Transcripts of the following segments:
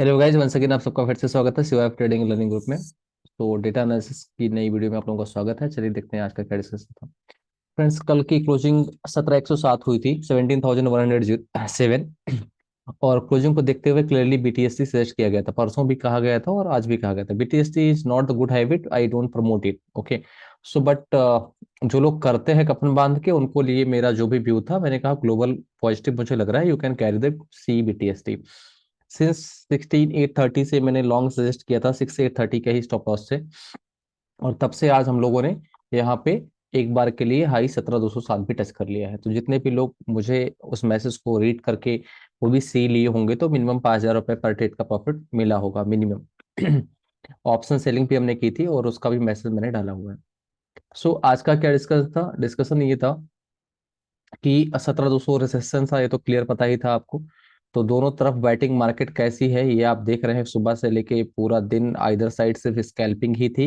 Hello guys, once again आप सबका फिर से स्वागत है शिवा ट्रेडिंग लर्निंग ग्रुप में। तो डेटा एनालिसिस की नई वीडियो में आप लोगों का स्वागत है। चलिए देखते हैं आज का क्या डिस्कशन था। फ्रेंड्स, कल की क्लोजिंग 17,107 हुई थी, 17,107। और क्लोजिंग को देखते हुए क्लियरली बीटीएसटी सजेस्ट किया गया था, परसों भी कहा गया था और आज भी कहा गया था। BTST is not the good habit, I don't promote it, okay. So but जो लोग करते हैं कफन बांध के, उनको लिए मेरा जो भी व्यू था, मैंने कहा ग्लोबल पॉजिटिव मुझे लग रहा है, you can carry the C BTST. Since 16,830 से मैंने लॉन्ग सजेस्ट किया था, 6,830 के ही स्टॉप लॉस से। और तब से आज हम लोगों ने यहाँ पे एक बार के लिए हाई 17,207 भी टच कर लिया है। तो जितने भी लोग मुझे उस मैसेज को रीड करके वो भी सी लिए होंगे, तो मिनिमम 5,000 रुपये पर ट्रेड का प्रॉफिट मिला होगा मिनिमम। ऑप्शन सेलिंग भी हमने की थी और उसका भी मैसेज मैंने डाला हुआ है। सो आज का क्या डिस्कशन ये था कि 17,200 रेसिस्टेंस था, ये तो क्लियर पता ही था आपको। तो दोनों तरफ बैटिंग मार्केट कैसी है ये आप देख रहे हैं, सुबह से लेके पूरा दिन आइदर साइड सिर्फ स्कैल्पिंग ही थी।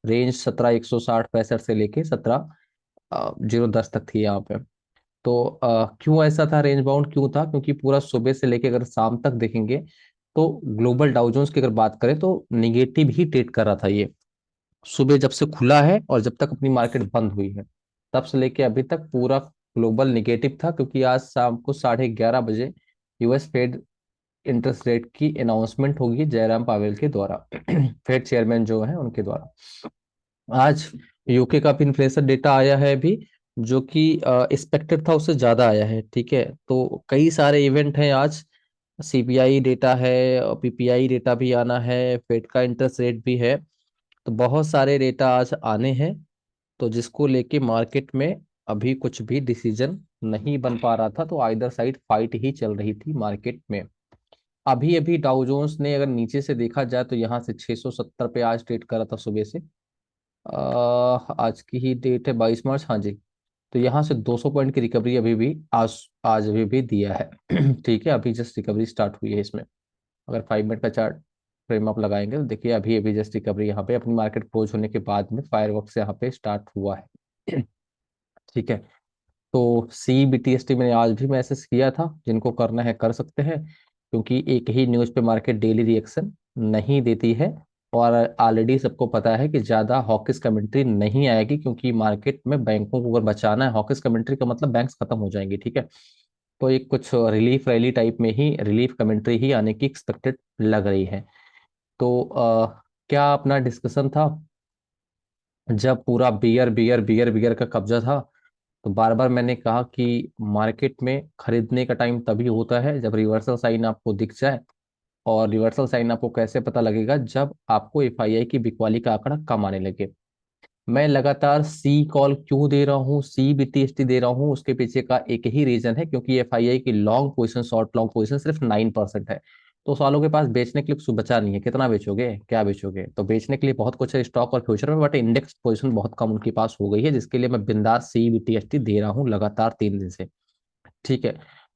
रेंज 17,160 65 से लेके 17,010 तक थी यहाँ पे। तो क्यों ऐसा था, रेंज बाउंड क्यों था? क्योंकि पूरा सुबह से लेके अगर शाम तक देखेंगे तो ग्लोबल डाउजोन्स की अगर बात करें तो निगेटिव ही ट्रेड कर रहा था ये। सुबह जब से खुला है और जब तक अपनी मार्केट बंद हुई है, तब से लेके अभी तक पूरा ग्लोबल निगेटिव था। क्योंकि आज शाम को 11:30 बजे यूएस फेड इंटरेस्ट रेट की अनाउंसमेंट होगी जयराम पावेल के द्वारा, फेड चेयरमैन जो है उनके द्वारा। आज यूके का भी इन्फ्लेशन डेटा आया है अभी, जो कि एक्सपेक्टेड था उससे ज्यादा आया है। ठीक है, तो कई सारे इवेंट हैं आज। सीपीआई डेटा है, पीपीआई डेटा भी आना है, फेड का इंटरेस्ट रेट भी है। तो बहुत सारे डेटा आज आने हैं, तो जिसको लेके मार्केट में अभी कुछ भी डिसीजन नहीं बन पा रहा था। तो आइदर साइड फाइट ही चल रही थी मार्केट में। अभी अभी डाउ जोन्स ने अगर नीचे से देखा जाए तो यहाँ से 670 पे आज ट्रेड कर रहा था सुबह से। आज की ही डेट है 22 मार्च, हाँ जी। तो यहाँ से 200 पॉइंट की रिकवरी अभी भी आज आज अभी भी दिया है। ठीक है, अभी जस्ट रिकवरी स्टार्ट हुई है इसमें। अगर 5 मिनट का चार्ट फ्रेम आप लगाएंगे तो देखिए अभी अभी जस्ट रिकवरी यहाँ पे अपनी मार्केट क्लोज होने के बाद में फायर से यहाँ पे स्टार्ट हुआ है। ठीक है, तो सी बीटीएसटी मैंने आज भी मैसेज किया था, जिनको करना है कर सकते हैं। क्योंकि एक ही न्यूज पे मार्केट डेली रिएक्शन नहीं देती है। और ऑलरेडी सबको पता है कि ज्यादा हॉकिश कमेंट्री नहीं आएगी, क्योंकि मार्केट में बैंकों को अगर बचाना है, हॉकिश कमेंट्री का मतलब बैंक्स खत्म हो जाएंगी। ठीक है, तो एक कुछ रिलीफ रैली टाइप में ही रिलीफ कमेंट्री ही आने की एक्सपेक्टेड लग रही है। तो क्या अपना डिस्कशन था, जब पूरा बियर बियर बियर बियर का कब्जा था, तो बार बार मैंने कहा कि मार्केट में खरीदने का टाइम तभी होता है जब रिवर्सल साइन आपको दिख जाए। और रिवर्सल साइन आपको कैसे पता लगेगा? जब आपको एफआईआई की बिकवाली का आंकड़ा कम आने लगे। मैं लगातार सी कॉल क्यों दे रहा हूँ, सी बीटीएसटी दे रहा हूँ, उसके पीछे का एक ही रीजन है, क्योंकि एफआईआई की long position, short long position सिर्फ 9% है। तो सालों के पास बेचने के लिए कुछ बचा नहीं है। कितना बेचोगे, क्या बेचोगे? तो बेचने के लिए बहुत कुछ है स्टॉक और फ्यूचर में, बट इंडेक्स पोजीशन बहुत कम उनके पास हो गई है, जिसके लिए मैं बिंदास सी बीटीएसटी दे रहा हूँ लगातार 3 दिन से। ठीक है,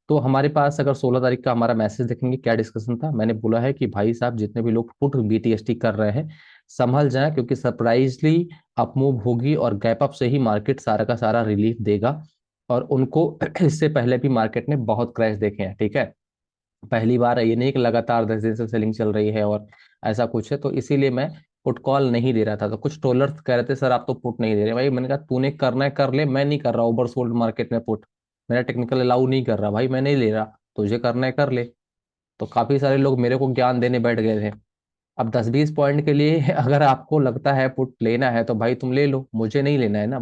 तो हमारे पास अगर 16 तारीख का हमारा मैसेज देखेंगे, क्या डिस्कशन था, मैंने बोला है कि भाई साहब जितने भी लोग पुट बीटीएसटी कर रहे हैं संभल जाएं, क्योंकि सरप्राइजली अपमूव होगी और गैप अप से ही मार्केट सारा का सारा रिलीफ देगा। और उनको इससे पहले भी मार्केट ने बहुत क्रैश देखे हैं। ठीक है, पहली बार है, ये नहीं कि लगातार 10 दिन से सेलिंग चल रही है और ऐसा कुछ है। तो इसीलिए मैं पुट कॉल नहीं दे रहा था। तो कुछ ट्रोलर्स कह रहे थे सर आप तो पुट नहीं दे रहे। भाई मैंने कहा तूने करना है कर ले, मैं नहीं कर रहा ओवरसोल्ड मार्केट में पुट। मेरा टेक्निकल अलाउ नहीं कर रहा भाई, मैं नहीं ले रहा। तुझे करना है कर ले। तो काफी सारे लोग मेरे को ज्ञान देने बैठ गए थे। अब 10-20 पॉइंट के लिए अगर आपको लगता है पुट लेना है तो भाई तुम ले लो, मुझे नहीं लेना है ना।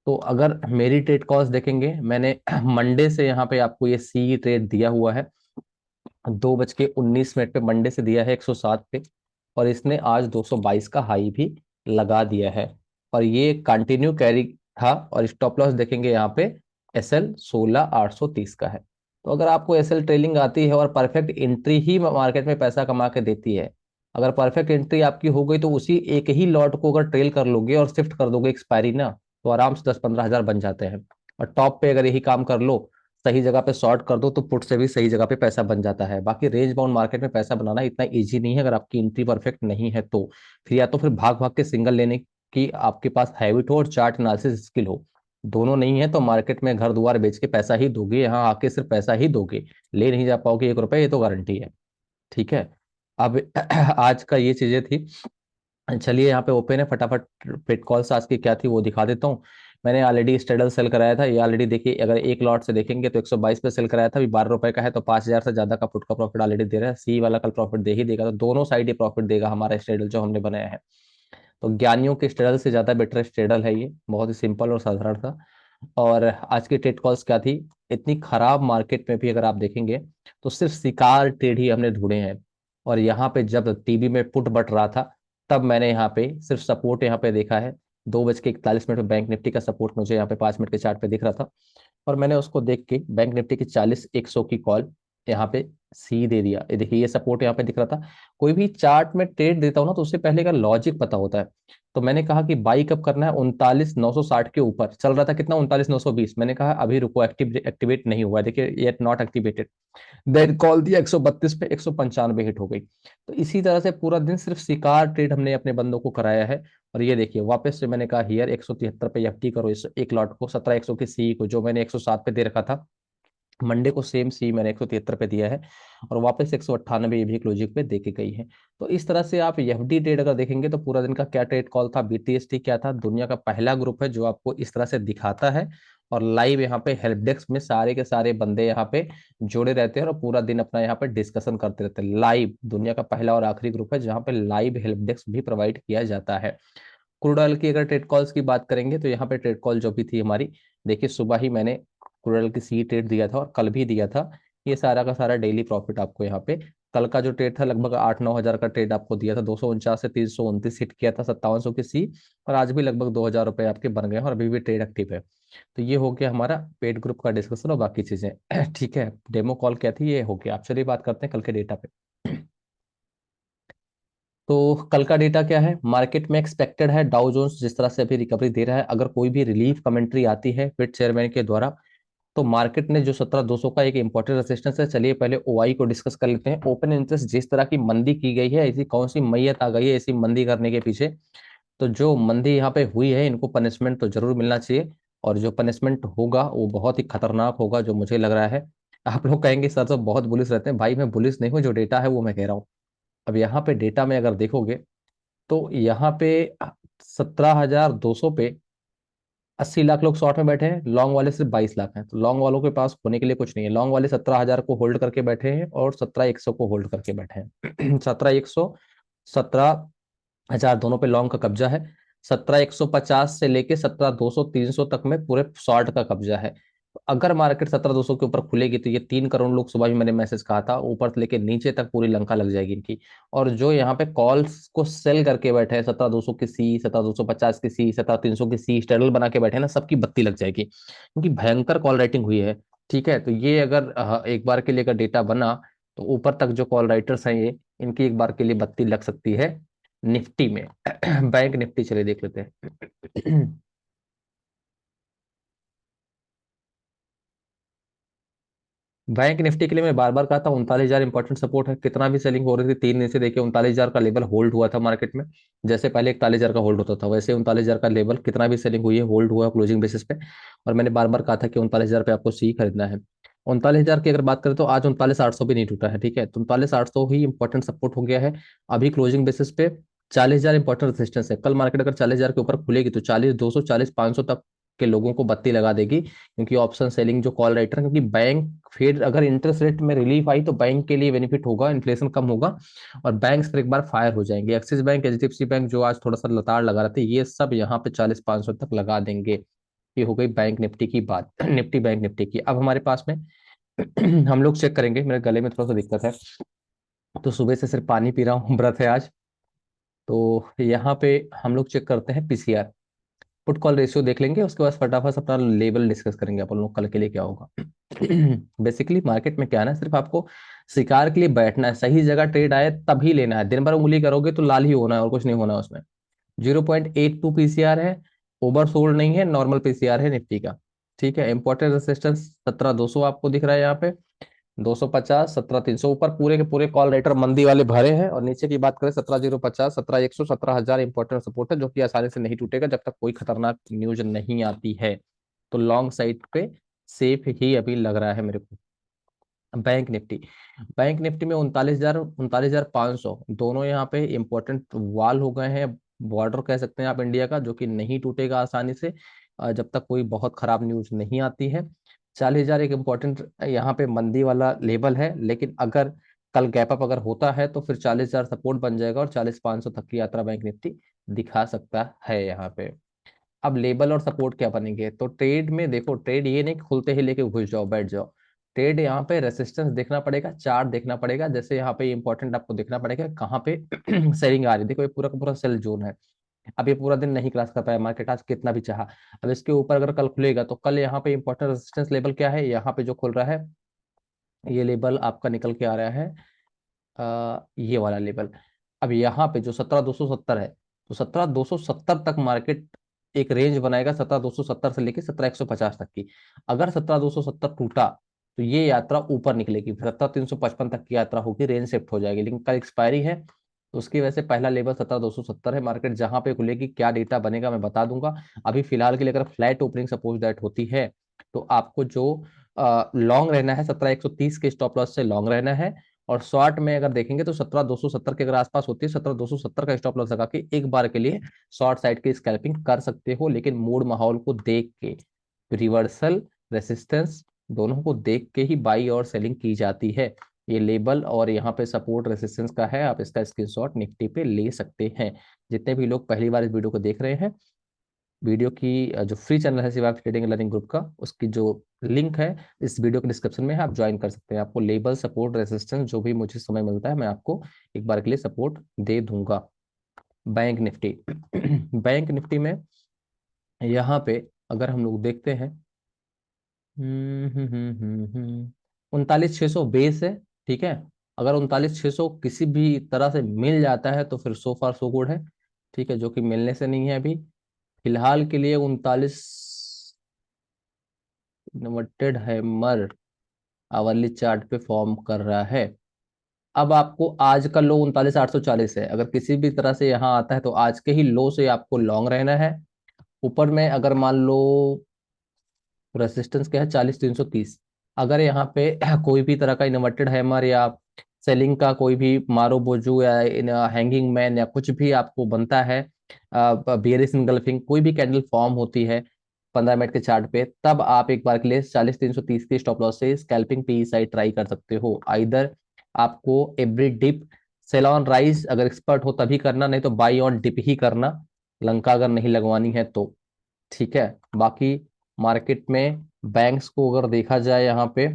तो अगर मेरी ट्रेड कॉस्ट देखेंगे, मैंने मंडे से यहाँ पे आपको ये सी ट्रेड दिया हुआ है। 2:19 पे मंडे से दिया है 107 पे। और इसने आज 222 का हाई भी लगा दिया है। और ये कंटिन्यू कैरी था। और स्टॉप लॉस देखेंगे यहाँ पे SL 16,830 का है। तो अगर आपको SL ट्रेलिंग आती है और परफेक्ट एंट्री ही मार्केट में पैसा कमा के देती है, अगर परफेक्ट एंट्री आपकी हो गई तो उसी एक ही लॉट को अगर ट्रेल कर लोगे और शिफ्ट कर दोगे एक्सपायरी ना, तो आराम से 10-15 हजार बन जाते हैं। और टॉप पे अगर यही काम कर लो, सही जगह पे शॉर्ट कर दो, तो पुट से भी सही जगह पे पैसा बन जाता है। बाकी रेंज बाउंड मार्केट में पैसा बनाना इतना इजी नहीं है अगर आपकी एंट्री परफेक्ट नहीं है तो। फिर या तो फिर भाग भाग के सिंगल लेने की आपके पास हैबिट हो और चार्ट एनालिसिस स्किल हो। दोनों नहीं है तो मार्केट में घर द्वार बेच के पैसा ही दोगे, यहाँ आके सिर्फ पैसा ही दोगे, ले नहीं जा पाओगे 1 रुपए, ये तो गारंटी है। ठीक है, अब आज का ये चीजें थी। चलिए यहाँ पे ओपन है, फटाफट पेट कॉल्स आज की क्या थी वो दिखा देता हूँ। मैंने ऑलरेडी स्ट्रेडल सेल कराया था, ये ऑलरेडी देखिए, अगर एक लॉट से देखेंगे तो 122 पे सेल कराया था, अभी 12 रुपए का है, तो 5,000 से ज्यादा का पुट का प्रॉफिट ऑलरेडी दे रहा है। सी वाला कल प्रॉफिट दे ही देगा, तो दोनों साइड ही प्रॉफिट देगा हमारा स्ट्रेडल जो हमने बनाया है। तो ज्ञानियों के स्ट्रेडल से ज्यादा बेटर स्ट्रेडल है ये, बहुत ही सिंपल और साधारण सा। और आज की ट्रेड कॉल्स क्या थी, इतनी खराब मार्केट में भी अगर आप देखेंगे तो सिर्फ शिकार ट्रेड ही हमने ढूंढे हैं। और यहाँ पे जब टीबी में पुट बट रहा था, तब मैंने यहाँ पे सिर्फ सपोर्ट यहाँ पे देखा है। 2:41 में बैंक निफ्टी का सपोर्ट मुझे यहाँ पे 5 मिनट के चार्ट पे दिख रहा था, और मैंने उसको देख के बैंक निफ्टी की 40-100 की कॉल यहाँ पे सी दे दिया। ये देखिए, ये सपोर्ट यहाँ पे दिख रहा था। कोई भी चार्ट में ट्रेड देता हूँ ना, तो उससे पहले का लॉजिक पता होता है। तो मैंने कहा कि बाई कब करना है, 39,960 के ऊपर चल रहा था, कितना, 39,920। मैंने कहा अभी रुको, एक्टिवेट नहीं हुआ है, देखिए yet not activated. Then call दिया 132 पे, 195 हिट हो गई। तो इसी तरह से पूरा दिन सिर्फ शिकार ट्रेड हमने अपने बंदों को कराया है। और ये देखिए वापस से मैंने कहा हियर 173 पे एफटी करो इस एक लॉट को, 17,100 की सी को, जो मैंने 107 पे दे रखा था मंडे को, सेम सी मैंने 173 पे दिया है। और वापस 198 ये भी क्लोजिंग पे दे के गई है। तो इस तरह से आप एफडी ट्रेड अगर देखेंगे तो पूरा दिन का क्या ट्रेड कॉल था, बीटीएसटी क्या था, दुनिया का पहला ग्रुप है जो आपको इस तरह से दिखाता है। और लाइव यहाँ पे हेल्प डेस्क में सारे के सारे बंदे यहाँ पे जुड़े रहते हैं और पूरा दिन अपना यहाँ पे डिस्कशन करते रहते हैं। लाइव दुनिया का पहला और आखिरी ग्रुप है जहाँ पे लाइव हेल्प डेस्क भी प्रोवाइड किया जाता है। क्रूड ऑयल की अगर ट्रेड कॉल्स की बात करेंगे तो यहाँ पे ट्रेड कॉल जो भी थी हमारी, देखिए सुबह ही मैंने क्रूड ऑयल की सी ट्रेड दिया था और कल भी दिया था। ये सारा का सारा डेली प्रॉफिट आपको यहाँ पे, कल का जो ट्रेड था लगभग 8-9 हजार का ट्रेड आपको दिया था, 249 से 329 हिट किया था, 5700 की सी। और आज भी लगभग 2,000 रुपए आपके बन गए हैं और अभी भी ट्रेड एक्टिव है। तो ये हो गया हमारा पेड ग्रुप का डिस्कशन और बाकी चीजें। ठीक है, डेमो कॉल क्या थी ये हो गया। आप चलिए बात करते हैं कल के डेटा पे। तो कल का डेटा क्या है, मार्केट में एक्सपेक्टेड है डाउ जोन्स जिस तरह से अभी रिकवरी दे रहा है, अगर कोई भी रिलीफ कमेंट्री आती है फिर चेयरमैन के द्वारा, तो मार्केट ने जो 17,200 का एक इंपॉर्टेंट रेजिस्टेंस है, चलिए पहले ओआई को डिस्कस कर लेते हैं। ओपन इंटरेस्ट जिस तरह की मंदी की गई है, ऐसी कौन सी मैयत आ गई है ऐसी मंदी करने के पीछे। तो जो मंदी यहाँ पे हुई है इनको पनिशमेंट तो जरूर मिलना चाहिए, और जो पनिशमेंट होगा वो बहुत ही खतरनाक होगा जो मुझे लग रहा है। आप लोग कहेंगे सर तो बहुत बुलिस रहते हैं, भाई मैं बुलिस नहीं हूँ, जो डेटा है वो मैं कह रहा हूँ। अब यहाँ पे डेटा में अगर देखोगे तो यहाँ पे 17,200 पे 80 लाख लोग शॉर्ट में बैठे हैं, लॉन्ग वाले सिर्फ 22 लाख हैं। तो लॉन्ग वालों के पास होने के लिए कुछ नहीं है, लॉन्ग वाले 17,000 को होल्ड करके बैठे हैं और 17,100 को होल्ड करके बैठे हैं। 17,100, 17,000 दोनों पे लॉन्ग का कब्जा है। 17,150 से लेके 17,200 300 तक में पूरे शॉर्ट का कब्जा है। अगर मार्केट 17,200 के ऊपर खुलेगी तो ये 3 करोड़ लोग, सुबह भी मैंने मैसेज कहा था, ऊपर से लेके नीचे तक पूरी लंका लग जाएगी इनकी। और जो यहाँ पे कॉल्स को सेल करके बैठे हैं, 17,200 की सी, 17,250 की सी, 17,300 की सी स्टेडल बना के बैठे हैं ना, सबकी बत्ती लग जाएगी क्योंकि भयंकर कॉल राइटिंग हुई है। ठीक है, तो ये अगर एक बार के लिए अगर डेटा बना तो ऊपर तक जो कॉल राइटर्स हैं ये, इनकी एक बार के लिए बत्ती लग सकती है निफ्टी में। बैंक निफ्टी चले देख लेते हैं। बैंक निफ्टी के लिए मैं बार बार कहा था 39,000 इंपॉर्टेंट सपोर्ट है, कितना भी सेलिंग हो रही थी 3 दिन से, देखिए 39,000 का लेवल होल्ड हुआ था मार्केट में। जैसे पहले 41,000 का होल्ड होता था वैसे 39,000 का लेवल कितना भी सेलिंग हुई है होल्ड हुआ क्लोजिंग बेसिस पे। और मैंने बार बार कहा था कि 39,000 पे आपको सी खरीदना है। 39,000 की अगर बात करें तो आज 39,800 भी नहीं टूटा है। ठीक है, तो 39,800 ही इंपॉर्टेंट सपोर्ट हो गया है अभी क्लोजिंग बेसिस पे। 40,000 इंपॉर्टेंट रेजिस्टेंस है, कल मार्केट अगर 40,000 के ऊपर खुलेगी तो 40,200, 40,500 तक के लोगों को बत्ती लगा देगी, क्योंकि ऑप्शन सेलिंग जो कॉल राइटर, क्योंकि बैंक फिर अगर इंटरेस्ट रेट में रिलीफ आई तो बैंक के लिए बेनिफिट होगा, इन्फ्लेशन कम होगा और बैंक्स फिर एक बार फायर हो जाएंगे। एक्सिस बैंक, एचडीएफसी बैंक जो आज थोड़ा सा लताड़ लगा रहे थे, ये सब यहाँ पे 40-500 तक लगा देंगे। ये हो गई बैंक निफ्टी की बात। निफ्टी बैंक निफ्टी की, अब हमारे पास में हम लोग चेक करेंगे, मेरे गले में थोड़ा सा दिक्कत है तो सुबह से सिर्फ पानी पी रहा हूँ, व्रत है आज। तो यहाँ पे हम लोग चेक करते हैं पीसीआर, पुट कॉल रेशियो देख लेंगे, उसके बाद फटाफट से अपना लेवल डिस्कस करेंगे अपन लोग कल के लिए क्या होगा। बेसिकली मार्केट में क्या है ना, सिर्फ आपको शिकार के लिए बैठना है, सही जगह ट्रेड आए तभी लेना है, दिन भर उंगली करोगे तो लाल ही होना है और कुछ नहीं होना उसमें। 0.82 पीसीआर है, ओवर सोल्ड नहीं है, नॉर्मल पीसीआर है निफ्टी का। ठीक है, इंपॉर्टेंट रेसिस्टेंस 17,200 आपको दिख रहा है यहाँ पे, 250, 17,300, ऊपर पूरे के पूरे कॉल राइटर मंदी वाले भरे हैं। और नीचे की बात करें 17,050, 17,100, 17,000 इंपॉर्टेंट सपोर्ट है जो कि आसानी से नहीं टूटेगा जब तक कोई खतरनाक न्यूज नहीं आती है। तो लॉन्ग साइड पे सेफ ही अभी लग रहा है मेरे को। बैंक निफ्टी, बैंक निफ्टी में 39,500 दोनों यहाँ पे इंपॉर्टेंट वाल हो गए हैं, बॉर्डर कह सकते हैं आप इंडिया का, जो कि नहीं टूटेगा आसानी से जब तक कोई बहुत खराब न्यूज नहीं आती है। 40,000 एक इम्पोर्टेंट यहाँ पे मंदी वाला लेवल है, लेकिन अगर कल गैप अप अगर होता है तो फिर 40,000 सपोर्ट बन जाएगा और 40,500 तक की यात्रा बैंक निफ्टी दिखा सकता है यहाँ पे। अब लेबल और सपोर्ट क्या बनेंगे, तो ट्रेड में देखो, ट्रेड ये नहीं कि खुलते ही लेके घुस जाओ बैठ जाओ। ट्रेड यहाँ पे रेसिस्टेंस देखना पड़ेगा, चार्ट देखना पड़ेगा, जैसे यहाँ पे इंपॉर्टेंट आपको देखना पड़ेगा कहाँ पे सेलिंग आ रही है। देखो ये पूरा का पूरा सेल जोन है। अब ये पूरा दिन नहीं क्रॉस कर पाया मार्केट आज कितना भी चाहा। अब इसके ऊपर अगर कल खुलेगा तो कल यहाँ पे इंपॉर्टेंट रेजिस्टेंस लेवल क्या है, यहाँ पे जो खुल रहा है ये लेवल आपका निकल के आ रहा है, ये वाला लेवल। अब यहाँ पे जो 17,270 है, तो 17,270 तक मार्केट एक रेंज बनाएगा, 17,270 से लेके 17,150 तक की। अगर 17,270 टूटा तो ये यात्रा ऊपर निकलेगी, 17,355 तक की यात्रा होगी, रेंज शिफ्ट हो जाएगी, लेकिन कल एक्सपायरी है तो उसकी वजह से पहला लेवल 17,270 है। मार्केट जहां पे खुलेगी क्या डेटा बनेगा मैं बता दूंगा। अभी फिलहाल के लिए अगर फ्लैट ओपनिंग सपोज दैट होती है तो आपको जो लॉन्ग रहना है 17,130 के स्टॉप लॉस से लॉन्ग रहना है। और शॉर्ट में अगर देखेंगे तो 17,270 के अगर आसपास होती है, 17,270 का स्टॉप लॉस लगा के एक बार के लिए शॉर्ट साइड की स्कैल्पिंग कर सकते हो, लेकिन मूड माहौल को देख के, रिवर्सल, रेसिस्टेंस दोनों को देख के ही बाई और सेलिंग की जाती है। ये लेबल और यहाँ पे सपोर्ट रेसिस्टेंस का है, आप इसका स्क्रीनशॉट निफ्टी पे ले सकते हैं। जितने भी लोग पहली बार इस वीडियो को देख रहे हैं, वीडियो की जो फ्री चैनल है शिवा ट्रेडिंग लर्निंग ग्रुप का, उसकी जो लिंक है इस वीडियो के डिस्क्रिप्शन में है, आप ज्वाइन कर सकते हैं। आपको लेबल, सपोर्ट, रेजिस्टेंस जो भी मुझे समय मिलता है मैं आपको एक बार के लिए सपोर्ट दे दूंगा। बैंक निफ्टी बैंक निफ्टी में यहाँ पे अगर हम लोग देखते हैं, 39,600 बेस है, ठीक है। अगर 39,600 किसी भी तरह से मिल जाता है तो फिर सो फार सो गुड है, ठीक है, जो कि मिलने से नहीं है अभी फिलहाल के लिए। 39 इन्वर्टेड हैमर आवरली चार्ट पे फॉर्म कर रहा है। अब आपको आज का लो 39,840 है, अगर किसी भी तरह से यहाँ आता है तो आज के ही लो से आपको लॉन्ग रहना है। ऊपर में अगर मान लो रेसिस्टेंस क्या है 40,330, अगर यहाँ पे कोई भी तरह का इन्वर्टेड हैमर या सेलिंग का कोई भी मारो बोजू या हैंगिंग मैन या कुछ भी आपको बनता है, बियरिश इनगल्फिंग कोई भी कैंडल फॉर्म होती है 15 मिनट के चार्ट पे, तब आप एक बार के लिए 40,330 के स्टॉप लॉस से स्कैल्पिंग पी साइड ट्राई कर सकते हो। आइदर आपको every dip sell on rise अगर एक्सपर्ट हो तभी करना, नहीं तो बाई ऑन डिप ही करना, लंका अगर नहीं लगवानी है तो, ठीक है। बाकी मार्केट में बैंक्स को अगर देखा जाए यहाँ पे,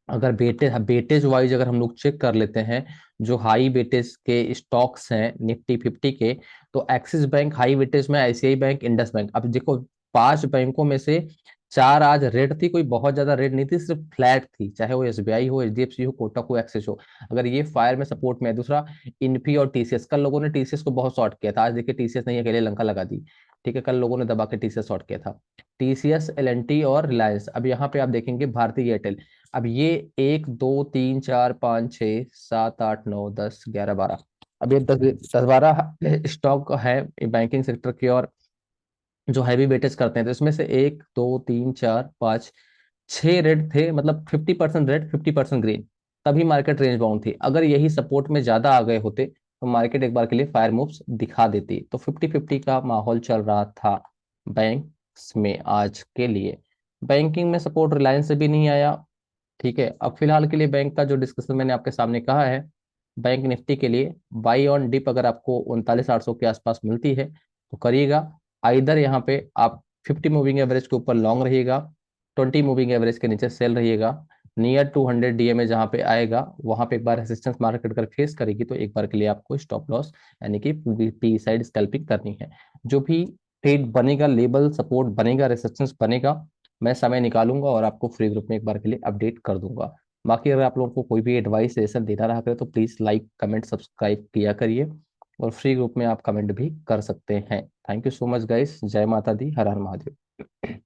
अगर बेटेज वाइज अगर हम लोग चेक कर लेते हैं जो हाई बेटेज के स्टॉक्स हैं निफ्टी 50 के, तो एक्सिस बैंक हाई बेटेज में, आईसीआई बैंक, इंडस बैंक। अब देखो 5 बैंकों में से 4 आज रेड थी, कोई बहुत ज्यादा रेड नहीं थी, सिर्फ फ्लैट थी, चाहे वो एसबीआई हो, एचडीएफसी हो, कोटक हो, एक्सिस हो। अगर ये फायर में सपोर्ट में है। दूसरा इन्फी और टीसीएस, कल लोगों ने टीसीएस को बहुत शॉर्ट किया था, आज देखिए टीसीएस नहीं अकेले लंका लगा दी, ठीक है, कल लोगों ने दबा के टीसीएस शॉर्ट किया था। टीसीएस, एलएनटी और रिलायंस। अब यहाँ पे आप देखेंगे भारतीय एयरटेल, अब ये 1 2 3 4 5 6 7 8 9 10 11 12, अब ये 10 10 12 स्टॉक है बैंकिंग सेक्टर के और जो हैवी वेटेज करते हैं। तो इसमें से 1 2 3 4 5 6 रेड थे, मतलब 50% रेड 50% ग्रीन, तभी मार्केट रेंज बाउंड थी। अगर यही सपोर्ट में ज्यादा आ गए होते तो मार्केट एक बार के लिए फायर मूव्स दिखा देती। तो 50-50 का माहौल चल रहा था बैंक्स में आज के लिए। बैंकिंग में सपोर्ट रिलायंस से भी नहीं आया, ठीक है। अब फिलहाल के लिए बैंक का जो डिस्कशन मैंने आपके सामने कहा है, बैंक निफ्टी के लिए बाई ऑन डिप अगर आपको 39,800 के आसपास मिलती है तो करिएगा। आइदर यहाँ पे आप 50 मूविंग एवरेज के ऊपर लॉन्ग रहिएगा, 20 मूविंग एवरेज के नीचे सेल रहिएगा। नियर 200 डीएमए जहाँ पे आएगा वहां पे एक बार रेसिस्टेंस मार्केट अगर फेस करेगी तो एक बार के लिए आपको स्टॉप लॉस यानी कि पी साइड स्कैल्पिंग करनी है। जो भी ट्रेड बनेगा, लेबल सपोर्ट बनेगा, रेसिस्टेंस बनेगा, मैं समय निकालूंगा और आपको फ्री ग्रुप में एक बार के लिए अपडेट कर दूंगा। बाकी अगर आप लोगों को कोई भी एडवाइस सेशन देना रहा करे तो प्लीज लाइक कमेंट सब्सक्राइब किया करिए, और फ्री ग्रुप में आप कमेंट भी कर सकते हैं। Thank you so much guys, जय माता दी, हर हर महादेव।